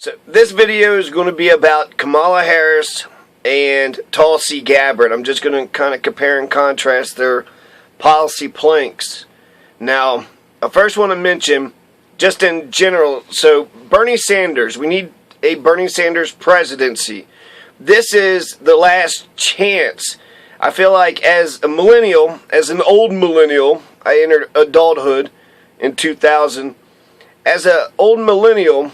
So this video is going to be about Kamala Harris and Tulsi Gabbard. I'm just going to kind of compare and contrast their policy planks. Now, I first want to mention, just in general, so Bernie Sanders, we need a Bernie Sanders presidency. This is the last chance. I feel like as a millennial, as an old millennial, I entered adulthood in 2000. As an old millennial,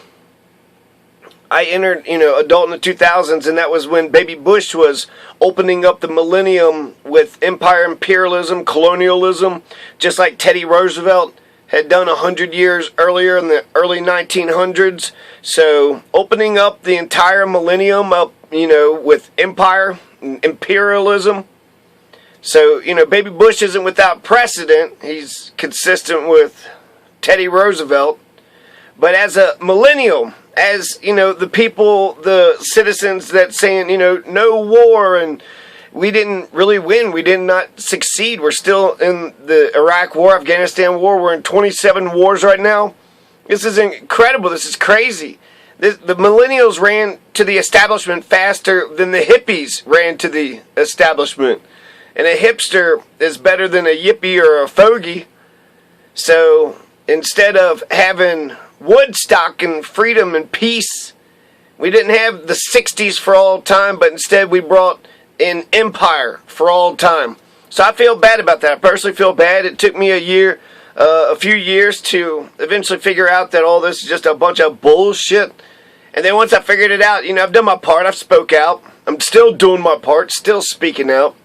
I entered, adult in the 2000s, and that was when Baby Bush was opening up the millennium with empire imperialism, colonialism, just like Teddy Roosevelt had done 100 years earlier in the early 1900s. So opening up the entire millennium up, with empire and imperialism. So, Baby Bush isn't without precedent. He's consistent with Teddy Roosevelt. But as a millennial, as, the people, the citizens that saying, no war, and we didn't really win, we did not succeed. We're still in the Iraq War, Afghanistan War. We're in 27 wars right now. This is incredible. This is crazy. The millennials ran to the establishment faster than the hippies ran to the establishment. And a hipster is better than a yippie or a fogey. So instead of having Woodstock and freedom and peace, we didn't have the 60s for all time, but instead we brought in empire for all time. So I feel bad about that. I personally feel bad. It took me a few years to eventually figure out that all this is just a bunch of bullshit. And then once I figured it out, I've done my part. I've spoke out. I'm still doing my part, still speaking out.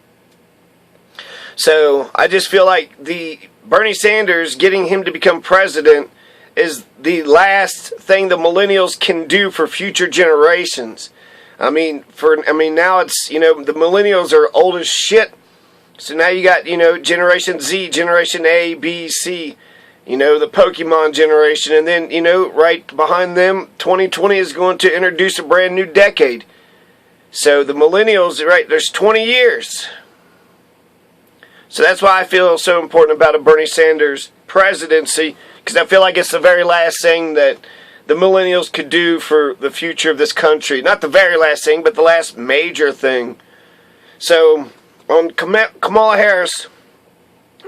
So I just feel like the Bernie Sanders, getting him to become president, is the last thing the millennials can do for future generations. Now it's, the millennials are old as shit. So now you got, Generation Z, Generation A, B, C, the Pokemon generation. And then, right behind them, 2020 is going to introduce a brand new decade. So the millennials, right, there's 20 years. So that's why I feel so important about a Bernie Sanders presidency, because I feel like it's the very last thing that the millennials could do for the future of this country. Not the very last thing, but the last major thing. So, on Kamala Harris,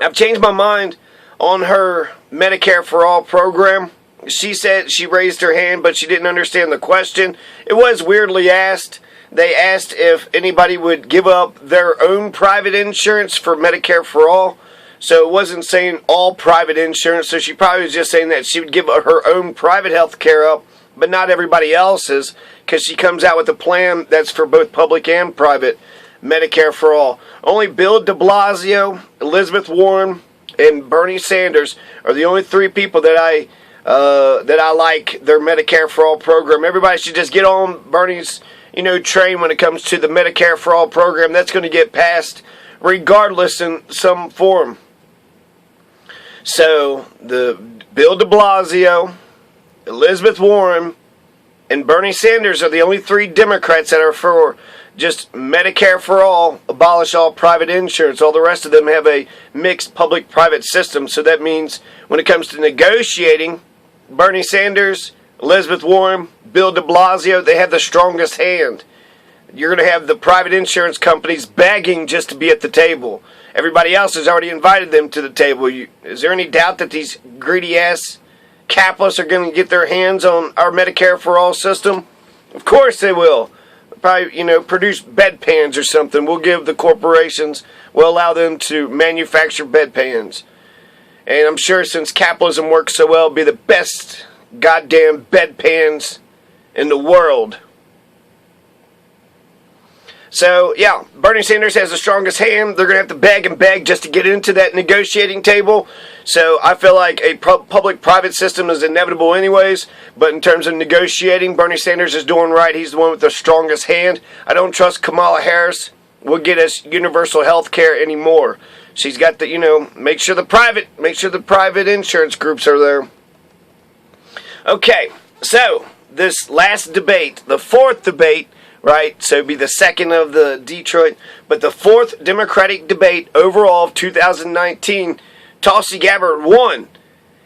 I've changed my mind on her Medicare for All program. She said she raised her hand, but she didn't understand the question. It was weirdly asked. They asked if anybody would give up their own private insurance for Medicare for All. So it wasn't saying all private insurance, so she probably was just saying that she would give her own private health care up, but not everybody else's, because she comes out with a plan that's for both public and private Medicare for All. Only Bill de Blasio, Elizabeth Warren, and Bernie Sanders are the only three people that I like their Medicare for All program. Everybody should just get on Bernie's train when it comes to the Medicare for All program. That's going to get passed regardless in some form. So, the Bill de Blasio, Elizabeth Warren, and Bernie Sanders are the only three Democrats that are for just Medicare for All, abolish all private insurance. All the rest of them have a mixed public-private system. So that means when it comes to negotiating, Bernie Sanders, Elizabeth Warren, Bill de Blasio, they have the strongest hand. You're going to have the private insurance companies begging just to be at the table. Everybody else has already invited them to the table. Is there any doubt that these greedy-ass capitalists are going to get their hands on our Medicare for All system? Of course they will. Probably, produce bedpans or something. We'll give the corporations, we'll allow them to manufacture bedpans. And I'm sure since capitalism works so well, it'll be the best goddamn bedpans in the world. So, yeah, Bernie Sanders has the strongest hand. They're going to have to beg and beg just to get into that negotiating table. So, I feel like a public-private system is inevitable anyways. But in terms of negotiating, Bernie Sanders is doing right. He's the one with the strongest hand. I don't trust Kamala Harris will get us universal health care anymore. She's got the, make sure the private insurance groups are there. Okay, so, this last debate, the fourth debate, right, so it'd be the second of the Detroit, but the fourth Democratic debate overall of 2019, Tulsi Gabbard won.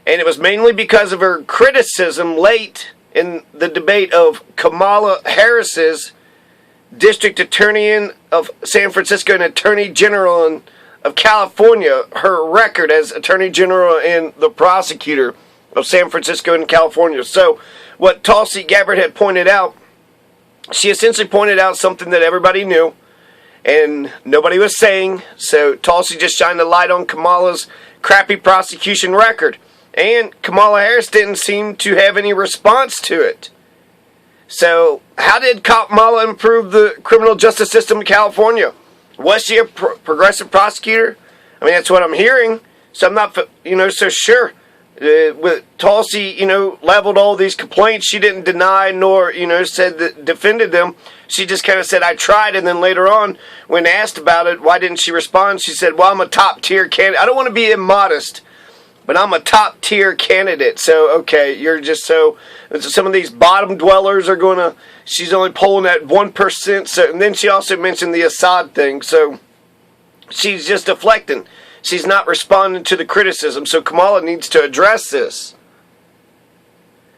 And it was mainly because of her criticism late in the debate of Kamala Harris's district attorney of San Francisco and attorney general of California, her record as attorney general and the prosecutor of San Francisco and California. So what Tulsi Gabbard had pointed out, she essentially pointed out something that everybody knew and nobody was saying. So Tulsi just shined a light on Kamala's crappy prosecution record. And Kamala Harris didn't seem to have any response to it. So how did Kamala improve the criminal justice system in California? Was she a progressive prosecutor? I mean, that's what I'm hearing. So I'm not, so sure. With Tulsi, leveled all these complaints. She didn't deny nor, said that defended them. She just kind of said, I tried. And then later on, when asked about it, why didn't she respond? She said, well, I'm a top tier candidate. I don't want to be immodest, but I'm a top tier candidate. So, okay, you're just some of these bottom dwellers are going to, she's only polling at 1%. So, and then she also mentioned the Assad thing. So she's just deflecting. She's not responding to the criticism, so Kamala needs to address this.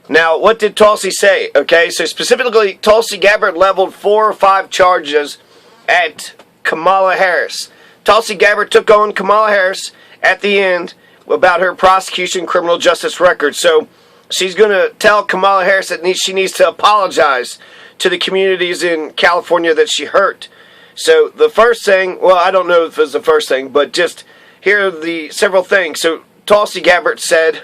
Now, what did Tulsi say? Okay, so specifically, Tulsi Gabbard leveled 4 or 5 charges at Kamala Harris. Tulsi Gabbard took on Kamala Harris at the end about her prosecution criminal justice record. So she's going to tell Kamala Harris that she needs to apologize to the communities in California that she hurt. So the first thing, well, I don't know if it was the first thing, but just here are the several things. So Tulsi Gabbard said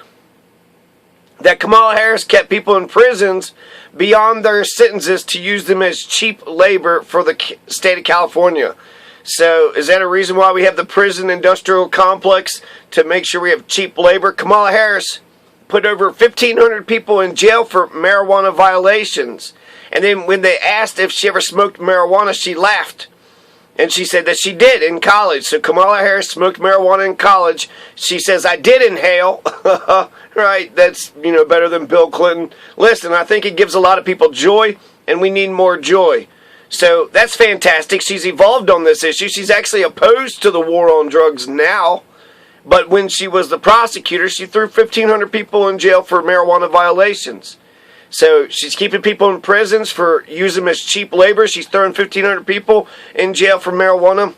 that Kamala Harris kept people in prisons beyond their sentences to use them as cheap labor for the state of California. So is that a reason why we have the prison industrial complex, to make sure we have cheap labor? Kamala Harris put over 1,500 people in jail for marijuana violations. And then when they asked if she ever smoked marijuana, she laughed. And she said that she did in college. So Kamala Harris smoked marijuana in college. She says, I did inhale. Right, that's, better than Bill Clinton. Listen, I think it gives a lot of people joy, and we need more joy. So that's fantastic. She's evolved on this issue. She's actually opposed to the war on drugs now. But when she was the prosecutor, she threw 1,500 people in jail for marijuana violations. So she's keeping people in prisons for using them as cheap labor. She's throwing 1,500 people in jail for marijuana.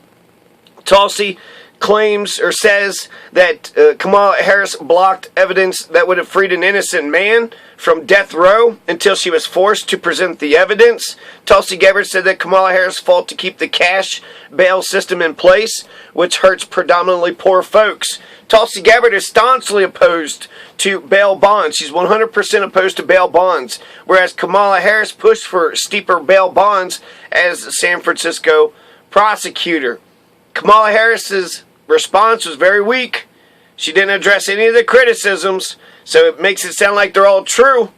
Tulsi claims or says that Kamala Harris blocked evidence that would have freed an innocent man from death row until she was forced to present the evidence. Tulsi Gabbard said that Kamala Harris fought to keep the cash bail system in place, which hurts predominantly poor folks. Tulsi Gabbard is staunchly opposed to bail bonds. She's 100% opposed to bail bonds, whereas Kamala Harris pushed for steeper bail bonds as the San Francisco prosecutor. Kamala Harris's response was very weak. She didn't address any of the criticisms, so it makes it sound like they're all true.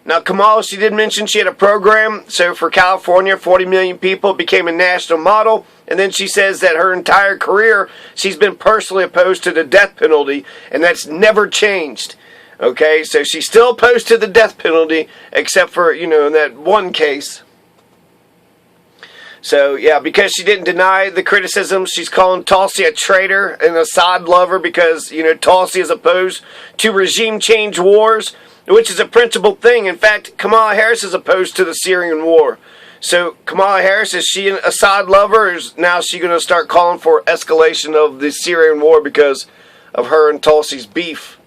Now, Kamala, she did mention she had a program, so for California, 40 million people, became a national model, and then she says that her entire career, she's been personally opposed to the death penalty, and that's never changed. Okay, so she's still opposed to the death penalty, except for, in that one case. So, yeah, because she didn't deny the criticism, she's calling Tulsi a traitor and Assad lover because, Tulsi is opposed to regime change wars, which is a principled thing. In fact, Kamala Harris is opposed to the Syrian war. So, Kamala Harris, is she an Assad lover, or is now she going to start calling for escalation of the Syrian war because of her and Tulsi's beef?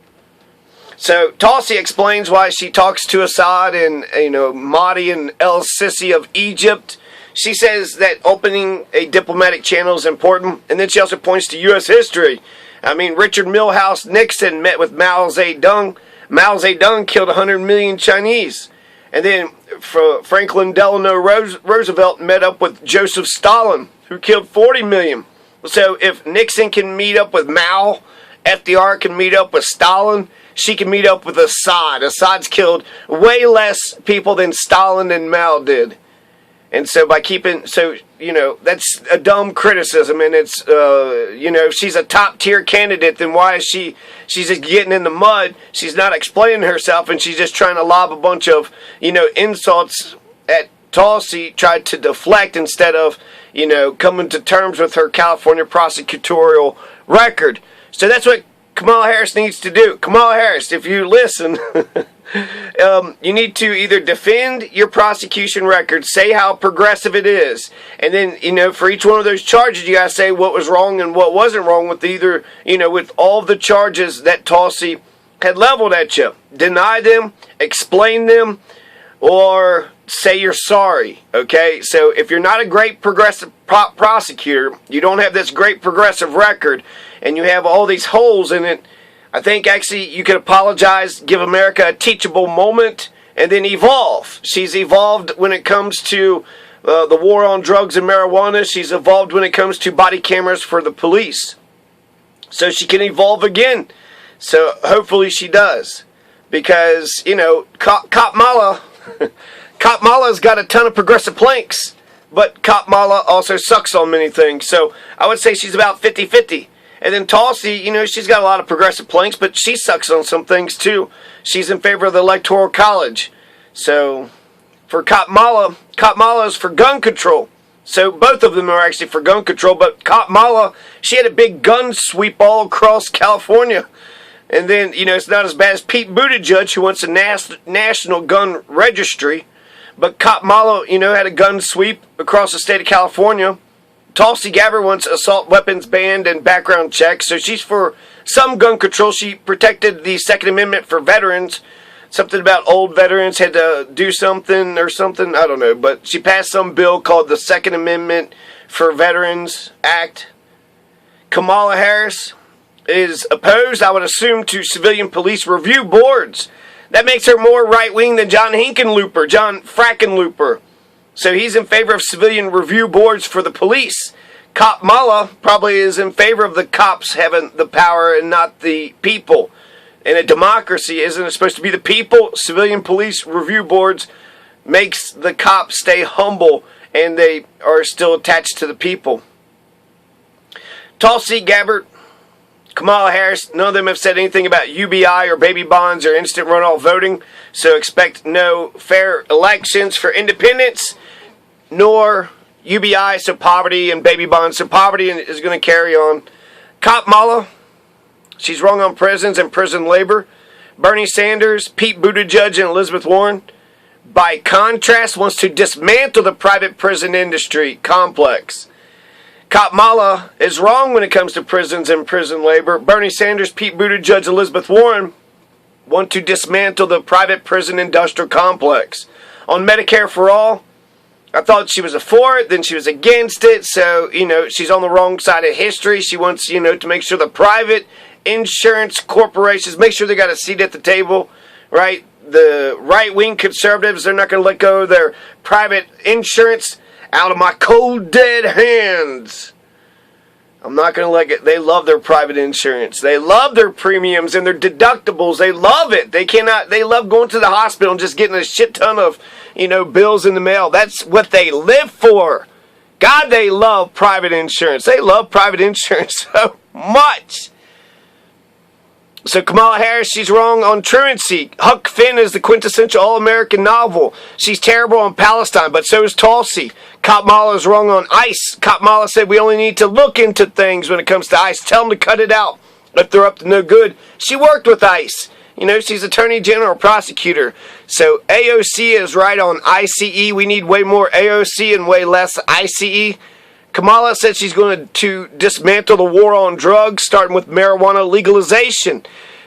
So, Tulsi explains why she talks to Assad and, Mahdi and El-Sisi of Egypt. She says that opening a diplomatic channel is important, and then she also points to U.S. history. I mean, Richard Milhous Nixon met with Mao Zedong. Mao Zedong killed 100 million Chinese. And then Franklin Delano Roosevelt met up with Joseph Stalin, who killed 40 million. So if Nixon can meet up with Mao, FDR can meet up with Stalin, she can meet up with Assad. Assad's killed way less people than Stalin and Mao did. And so by keeping, that's a dumb criticism, and it's, if she's a top tier candidate, then why is she's just getting in the mud? She's not explaining herself, and she's just trying to lob a bunch of, insults at Tulsi, tried to deflect instead of, coming to terms with her California prosecutorial record. So that's what Kamala Harris needs to do. Kamala Harris, if you listen, you need to either defend your prosecution record, say how progressive it is, and then, for each one of those charges, you gotta say what was wrong and what wasn't wrong with either, with all the charges that Tulsi had leveled at you. Deny them, explain them, or say you're sorry, okay? So if you're not a great progressive prosecutor, you don't have this great progressive record, and you have all these holes in it, I think actually you could apologize, give America a teachable moment, and then evolve. She's evolved when it comes to the war on drugs and marijuana. She's evolved when it comes to body cameras for the police. So she can evolve again. So hopefully she does. Because, Kamala, Kamala's got a ton of progressive planks, but Kamala also sucks on many things. So I would say she's about 50-50. And then Tulsi, she's got a lot of progressive planks, but she sucks on some things too. She's in favor of the Electoral College. So for Kamala is for gun control. So both of them are actually for gun control, but Kamala, she had a big gun sweep all across California. And then, it's not as bad as Pete Buttigieg, who wants a national gun registry. But Kamala, had a gun sweep across the state of California. Tulsi Gabbard wants assault weapons banned and background checks. So she's for some gun control. She protected the Second Amendment for veterans. Something about old veterans had to do something or something. I don't know. But she passed some bill called the Second Amendment for Veterans Act. Kamala Harris is opposed, I would assume, to civilian police review boards. That makes her more right-wing than John Frackenlooper. So he's in favor of civilian review boards for the police. Kamala probably is in favor of the cops having the power and not the people. In a democracy, isn't it supposed to be the people? Civilian police review boards makes the cops stay humble and they are still attached to the people. Tulsi Gabbard, Kamala Harris, none of them have said anything about UBI or baby bonds or instant runoff voting, so expect no fair elections for independents, nor UBI, so poverty, and baby bonds, so poverty is going to carry on. Kamala, she's wrong on prisons and prison labor. Bernie Sanders, Pete Buttigieg, and Elizabeth Warren, by contrast, wants to dismantle the private prison industry complex. Kamala is wrong when it comes to prisons and prison labor. Bernie Sanders, Pete Buttigieg, Elizabeth Warren want to dismantle the private prison industrial complex. On Medicare for All, I thought she was for it, then she was against it. So, she's on the wrong side of history. She wants, to make sure the private insurance corporations, make sure they got a seat at the table, right? The right-wing conservatives, they're not going to let go of their private insurance. Out of my cold, dead hands. I'm not going to let it. They love their private insurance. They love their premiums and their deductibles. They love it. They love going to the hospital and just getting a shit ton of, bills in the mail. That's what they live for. God, they love private insurance. They love private insurance so much. So Kamala Harris, she's wrong on truancy. Huck Finn is the quintessential all-American novel. She's terrible on Palestine, but so is Tulsi. Kamala is wrong on ICE. Kamala said we only need to look into things when it comes to ICE. Tell them to cut it out if they're up to no good. She worked with ICE. She's Attorney General prosecutor. So AOC is right on ICE. We need way more AOC and way less ICE. Kamala said she's going to dismantle the war on drugs, starting with marijuana legalization.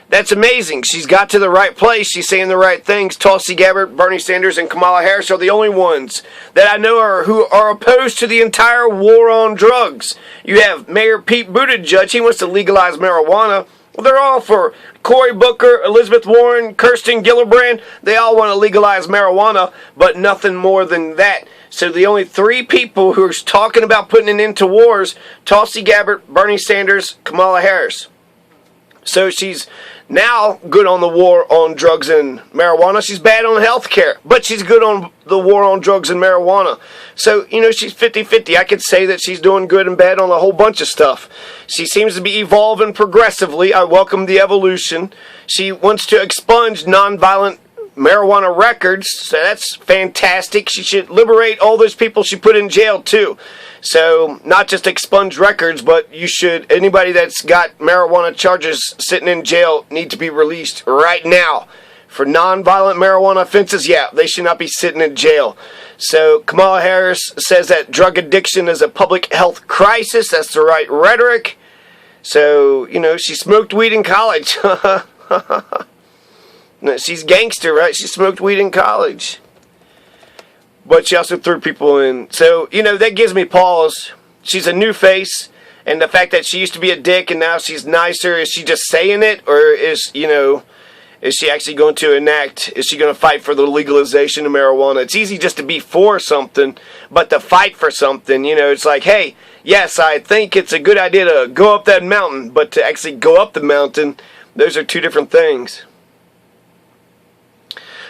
That's amazing. She's got to the right place. She's saying the right things. Tulsi Gabbard, Bernie Sanders, and Kamala Harris are the only ones that I know who are opposed to the entire war on drugs. You have Mayor Pete Buttigieg. He wants to legalize marijuana. Well, they're all for Cory Booker, Elizabeth Warren, Kirsten Gillibrand. They all want to legalize marijuana, but nothing more than that. So the only three people who are talking about putting an end to wars, Tulsi Gabbard, Bernie Sanders, Kamala Harris. So she's now good on the war on drugs and marijuana. She's bad on health care, but she's good on the war on drugs and marijuana. So, she's 50-50. I could say that she's doing good and bad on a whole bunch of stuff. She seems to be evolving progressively. I welcome the evolution. She wants to expunge nonviolent marijuana records, so that's fantastic. She should liberate all those people she put in jail too. So not just expunge records, but anybody that's got marijuana charges sitting in jail need to be released right now. For non-violent marijuana offenses, yeah, they should not be sitting in jail. So Kamala Harris says that drug addiction is a public health crisis. That's the right rhetoric. So, she smoked weed in college. No, she's gangster, right? She smoked weed in college. But she also threw people in. So, that gives me pause. She's a new face. And the fact that she used to be a dick and now she's nicer, is she just saying it? Or is she actually going to enact, is she going to fight for the legalization of marijuana? It's easy just to be for something, but to fight for something, it's like, hey, yes, I think it's a good idea to go up that mountain, but to actually go up the mountain, those are two different things.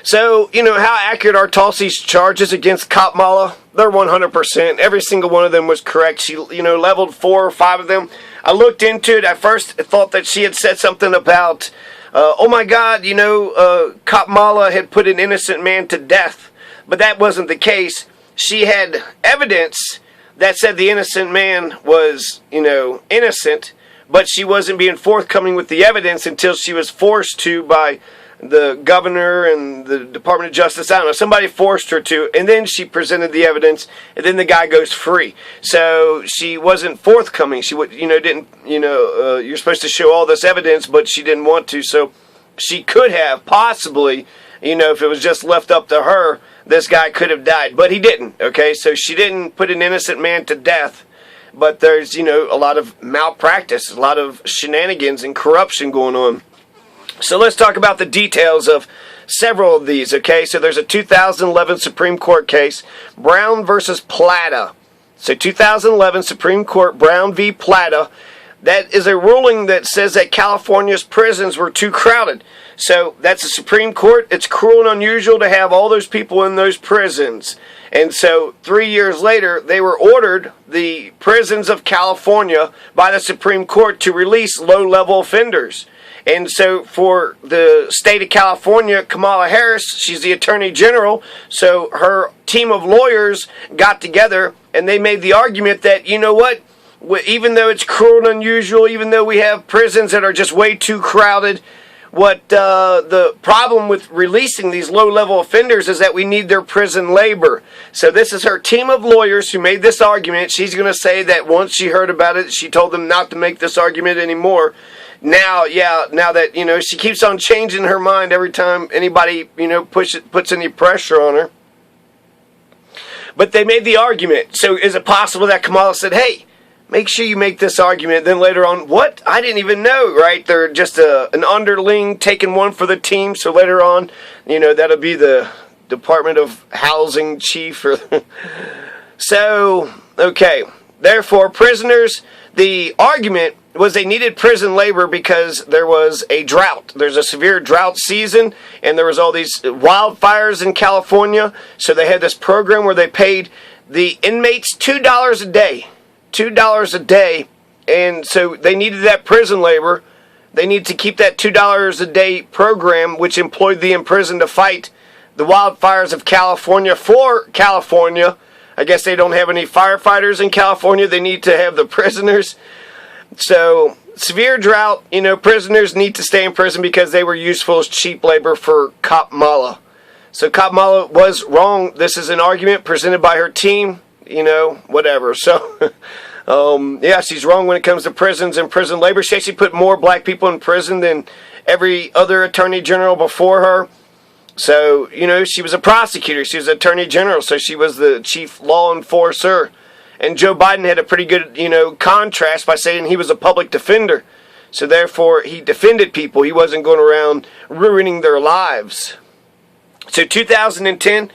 So, how accurate are Tulsi's charges against Kamala? They're 100%. Every single one of them was correct. She, leveled 4 or 5 of them. I looked into it. At first, I thought that she had said something about, oh my God, Kamala had put an innocent man to death. But that wasn't the case. She had evidence that said the innocent man was, innocent, but she wasn't being forthcoming with the evidence until she was forced to by the governor and the Department of Justice. I don't know, somebody forced her to, and then she presented the evidence, and then the guy goes free. So she wasn't forthcoming. She didn't, you're supposed to show all this evidence, but she didn't want to. So she could have possibly, if it was just left up to her, this guy could have died, but he didn't. Okay, so she didn't put an innocent man to death. But there's, a lot of malpractice, a lot of shenanigans and corruption going on. So let's talk about the details of several of these, okay? So there's a 2011 Supreme Court case, Brown versus Plata. So 2011 Supreme Court, Brown v. Plata. That is a ruling that says that California's prisons were too crowded. So that's the Supreme Court. It's cruel and unusual to have all those people in those prisons. And so 3 years later, they were ordered, the prisons of California, by the Supreme Court to release low-level offenders. And so for the state of California, Kamala Harris, she's the Attorney General, so her team of lawyers got together and they made the argument that, even though it's cruel and unusual, even though we have prisons that are just way too crowded, the problem with releasing these low-level offenders is that we need their prison labor. So this is her team of lawyers who made this argument. She's going to say that once she heard about it, she told them not to make this argument anymore. Now that, she keeps on changing her mind every time anybody, puts any pressure on her. But they made the argument. So is it possible that Kamala said, hey, make sure you make this argument. Then later on, what? I didn't even know, right? They're just an underling taking one for the team. So later on, that'll be the Department of Housing chief. So, okay. Therefore, prisoners, the argument was they needed prison labor because there was a drought. There's a severe drought season, and there was all these wildfires in California. So they had this program where they paid the inmates $2 a day. $2 a day, and so they needed that prison labor. They needed to keep that $2 a day program, which employed the imprisoned to fight the wildfires of California for California. I guess they don't have any firefighters in California. They need to have the prisoners. So, severe drought, prisoners need to stay in prison because they were useful as cheap labor for Kamala. So Kamala was wrong. This is an argument presented by her team, whatever. So, she's wrong when it comes to prisons and prison labor. She actually put more black people in prison than every other attorney general before her. So, she was a prosecutor. She was an attorney general, so she was the chief law enforcer. And Joe Biden had a pretty good, contrast by saying he was a public defender. So therefore, he defended people. He wasn't going around ruining their lives. So 2010,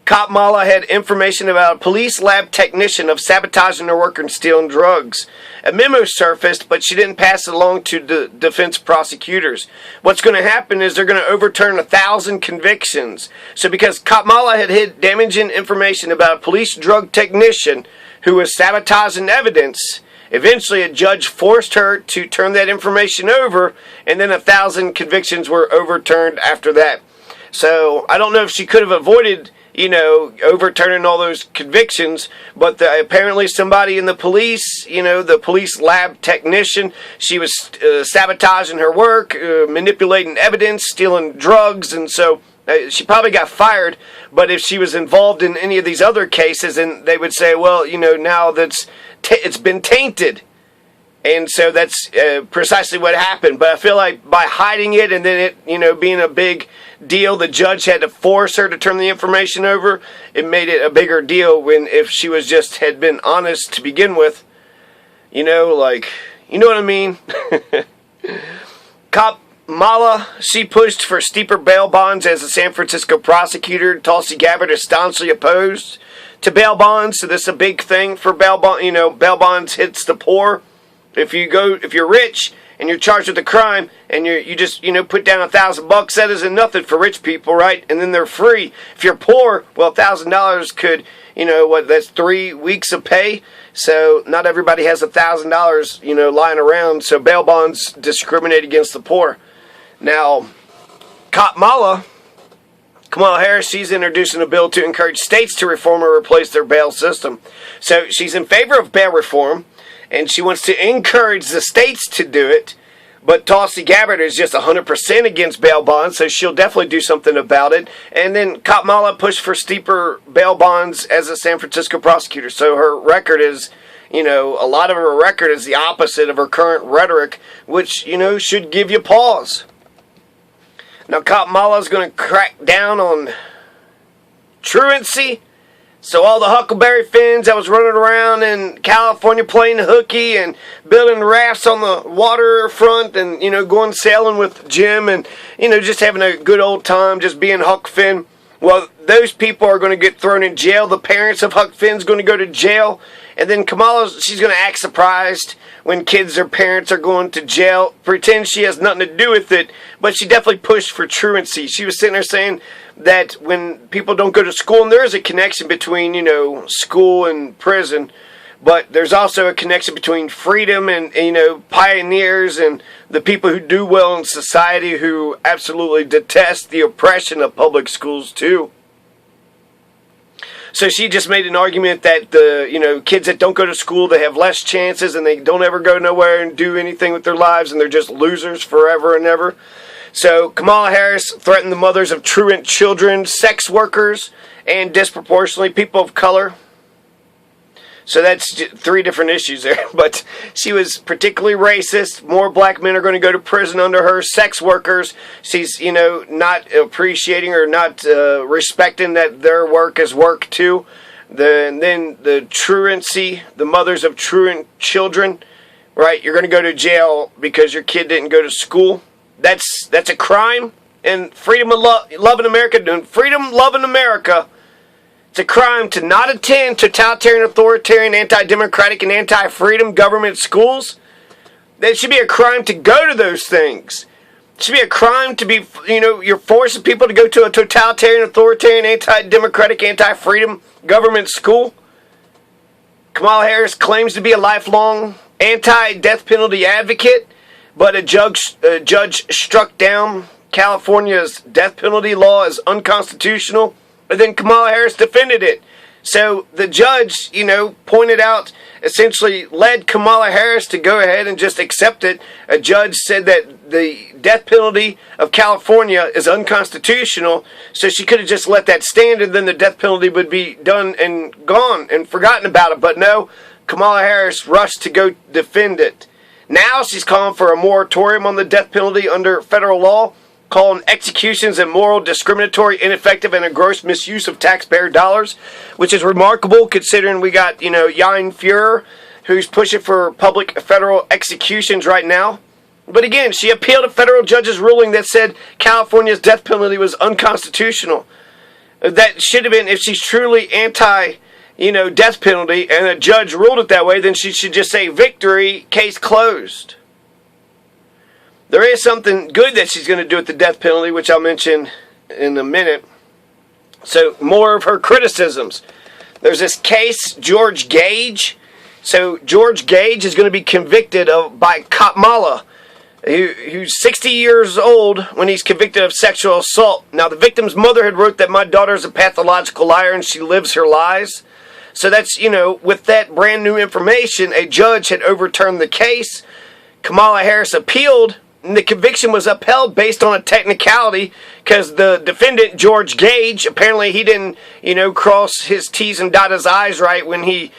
Kamala had information about a police lab technician of sabotaging their work and stealing drugs. A memo surfaced, but she didn't pass it along to the defense prosecutors. What's going to happen is they're going to overturn 1,000 convictions. So because Kamala had hid damaging information about a police drug technician who was sabotaging evidence, eventually a judge forced her to turn that information over, and then 1,000 convictions were overturned after that. So I don't know if she could have avoided, overturning all those convictions, but apparently somebody in the police, the police lab technician, she was sabotaging her work, manipulating evidence, stealing drugs, and so she probably got fired. But if she was involved in any of these other cases, and they would say, well, now that's it's been tainted. And so that's precisely what happened. But I feel like by hiding it and then it, being a big deal, the judge had to force her to turn the information over. It made it a bigger deal when if she was had been honest to begin with. You know what I mean? Kamala, she pushed for steeper bail bonds as a San Francisco prosecutor. Tulsi Gabbard is staunchly opposed to bail bonds. So this is a big thing for bail bond. Bail bonds hits the poor. If you're rich and you're charged with a crime and you just put down $1,000, that isn't nothing for rich people, right? And then they're free. If you're poor, well, $1,000 could, that's 3 weeks of pay. So not everybody has $1,000, lying around. So bail bonds discriminate against the poor. Now, Kamala Harris, she's introducing a bill to encourage states to reform or replace their bail system. So she's in favor of bail reform. And she wants to encourage the states to do it. But Tulsi Gabbard is just 100% against bail bonds, so she'll definitely do something about it. And then Kamala pushed for steeper bail bonds as a San Francisco prosecutor. So her record is, a lot of her record is the opposite of her current rhetoric, which, should give you pause. Now Kamala is going to crack down on truancy. So all the Huckleberry Finns that was running around in California playing hooky and building rafts on the waterfront and, going sailing with Jim and, just having a good old time, just being Huck Finn. Well, those people are going to get thrown in jail. The parents of Huck Finn's going to go to jail. And then Kamala, she's going to act surprised when kids or parents are going to jail. Pretend she has nothing to do with it. But she definitely pushed for truancy. She was sitting there saying that when people don't go to school, and there is a connection between, school and prison, but there's also a connection between freedom and, pioneers and the people who do well in society who absolutely detest the oppression of public schools too. So she just made an argument that the, kids that don't go to school, they have less chances and they don't ever go nowhere and do anything with their lives and they're just losers forever and ever. So Kamala Harris threatened the mothers of truant children, sex workers, and disproportionately people of color. So that's 3 different issues there. But she was particularly racist. More black men are going to go to prison under her. Sex workers, she's, not appreciating or not respecting that their work is work too. Then the truancy, the mothers of truant children, right? You're going to go to jail because your kid didn't go to school. That's a crime. And freedom of loving America, doing freedom loving America. It's a crime to not attend totalitarian, authoritarian, anti-democratic, and anti-freedom government schools. It should be a crime to go to those things. It should be a crime to be, you're forcing people to go to a totalitarian, authoritarian, anti-democratic, anti-freedom government school. Kamala Harris claims to be a lifelong anti-death penalty advocate, but a judge struck down California's death penalty law as unconstitutional. But then Kamala Harris defended it. So the judge, pointed out, essentially led Kamala Harris to go ahead and just accept it. A judge said that the death penalty of California is unconstitutional, so she could have just let that stand and then the death penalty would be done and gone and forgotten about it. But no, Kamala Harris rushed to go defend it. Now she's calling for a moratorium on the death penalty under federal law, calling executions immoral, discriminatory, ineffective, and a gross misuse of taxpayer dollars, which is remarkable considering we got, Jan Fuhrer, who's pushing for public federal executions right now. But again, she appealed a federal judge's ruling that said California's death penalty was unconstitutional. That should have been, if she's truly anti, death penalty, and a judge ruled it that way, then she should just say victory, case closed. There is something good that she's going to do with the death penalty, which I'll mention in a minute. So, more of her criticisms. There's this case, George Gage. So, George Gage is going to be convicted by Kamala. who's 60 years old when he's convicted of sexual assault. Now, the victim's mother had wrote that my daughter is a pathological liar and she lives her lies. So that's, with that brand new information, a judge had overturned the case. Kamala Harris appealed, and the conviction was upheld based on a technicality because the defendant, George Gage, apparently he didn't, cross his T's and dot his I's right when he,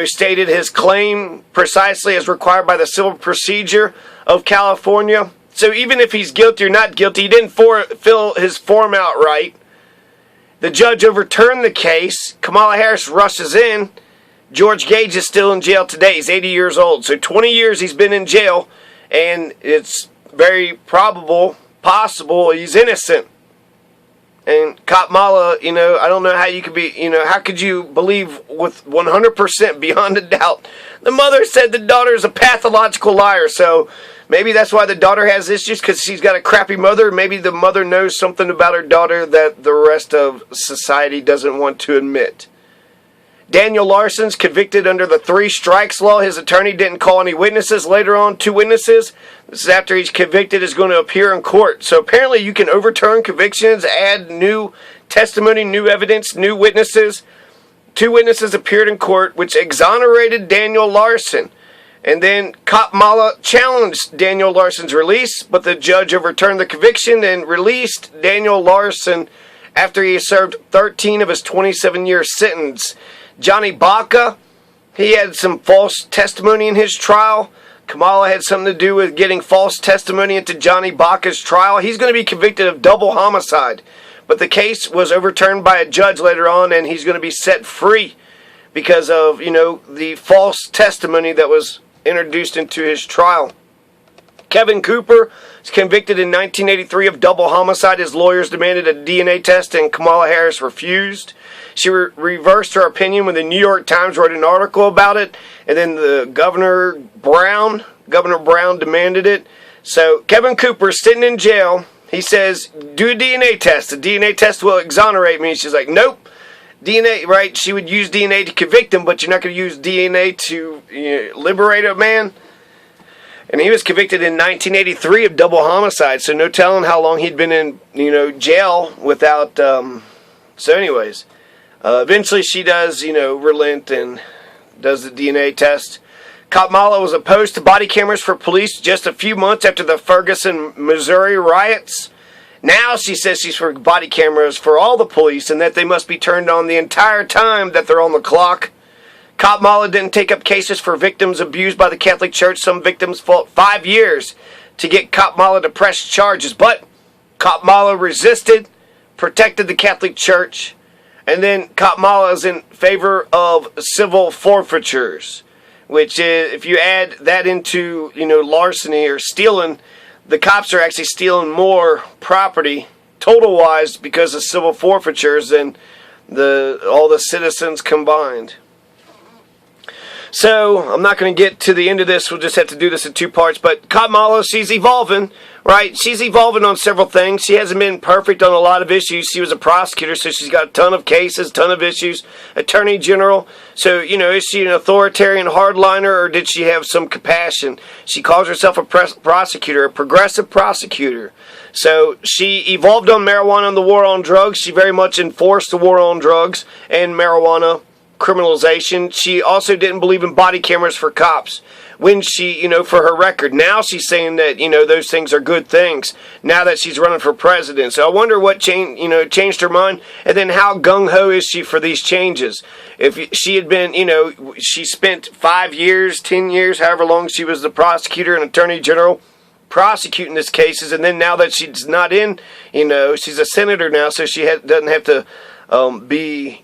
stated his claim precisely as required by the Civil Procedure of California. So even if he's guilty or not guilty, he didn't fill his form out right. The judge overturned the case. Kamala Harris rushes in. George Gage is still in jail today. He's 80 years old. So 20 years he's been in jail, and it's very possible he's innocent. And Kamala, I don't know how you could be, how could you believe with 100% beyond a doubt? The mother said the daughter is a pathological liar, so maybe that's why the daughter has issues, because she's got a crappy mother. Maybe the mother knows something about her daughter that the rest of society doesn't want to admit. Daniel Larson's convicted under the 3 strikes law. His attorney didn't call any witnesses. Later on, 2 witnesses. This is after he's convicted, is going to appear in court. So apparently you can overturn convictions, add new testimony, new evidence, new witnesses. 2 witnesses appeared in court, which exonerated Daniel Larson. And then Kamala challenged Daniel Larson's release, but the judge overturned the conviction and released Daniel Larson after he served 13 of his 27-year sentence. Johnny Baca, he had some false testimony in his trial. Kamala had something to do with getting false testimony into Johnny Baca's trial. He's going to be convicted of double homicide. But the case was overturned by a judge later on, and he's going to be set free because of, the false testimony that was introduced into his trial. Kevin Cooper was convicted in 1983 of double homicide. His lawyers demanded a DNA test, and Kamala Harris refused. She reversed her opinion when the New York Times wrote an article about it, and then Governor Brown demanded it. So Kevin Cooper is sitting in jail. He says, do a DNA test. A DNA test will exonerate me. She's like, nope. DNA, right? She would use DNA to convict him, but you're not going to use DNA to liberate a man. And he was convicted in 1983 of double homicide, so no telling how long he'd been in, jail without. So anyways, eventually she does, relent and does the DNA test. Kamala was opposed to body cameras for police just a few months after the Ferguson, Missouri riots. Now she says she's for body cameras for all the police and that they must be turned on the entire time that they're on the clock. Kamala didn't take up cases for victims abused by the Catholic Church. Some victims fought 5 years to get Kamala to press charges, but Kamala resisted, protected the Catholic Church, and then Kamala is in favor of civil forfeitures, which is, if you add that into, larceny or stealing, the cops are actually stealing more property total-wise because of civil forfeitures than all the citizens combined. So, I'm not going to get to the end of this. We'll just have to do this in 2 parts. But Kamala, she's evolving, right? She's evolving on several things. She hasn't been perfect on a lot of issues. She was a prosecutor, so she's got a ton of cases, ton of issues. Attorney General. So, is she an authoritarian hardliner, or did she have some compassion? She calls herself a prosecutor, a progressive prosecutor. So, she evolved on marijuana and the war on drugs. She very much enforced the war on drugs and marijuana criminalization. She also didn't believe in body cameras for cops when she, for her record. Now she's saying that, those things are good things now that she's running for president. So I wonder what changed her mind, and then how gung-ho is she for these changes? If she had been, she spent 5 years, 10 years, however long she was the prosecutor and attorney general prosecuting these cases, and then now that she's not in, she's a senator now, so she doesn't have to be,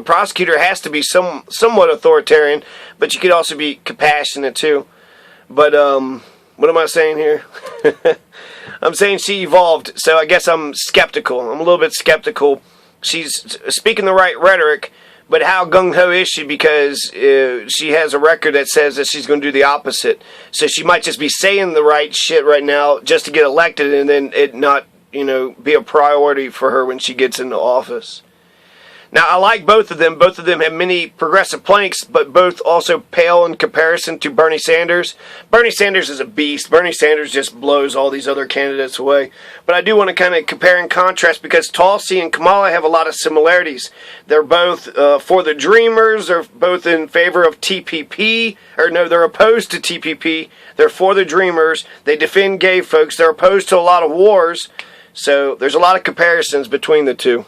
prosecutor has to be somewhat authoritarian, but you could also be compassionate too. But, what am I saying here? I'm saying she evolved, so I guess I'm skeptical. I'm a little bit skeptical. She's speaking the right rhetoric, but how gung-ho is she? Because she has a record that says that she's going to do the opposite. So she might just be saying the right shit right now just to get elected, and then it not be a priority for her when she gets into office. Now, I like both of them. Both of them have many progressive planks, but both also pale in comparison to Bernie Sanders. Bernie Sanders is a beast. Bernie Sanders just blows all these other candidates away. But I do want to kind of compare and contrast because Tulsi and Kamala have a lot of similarities. They're both for the Dreamers. They're both in favor of TPP. Or no, they're opposed to TPP. They're for the Dreamers. They defend gay folks. They're opposed to a lot of wars. So there's a lot of comparisons between the two.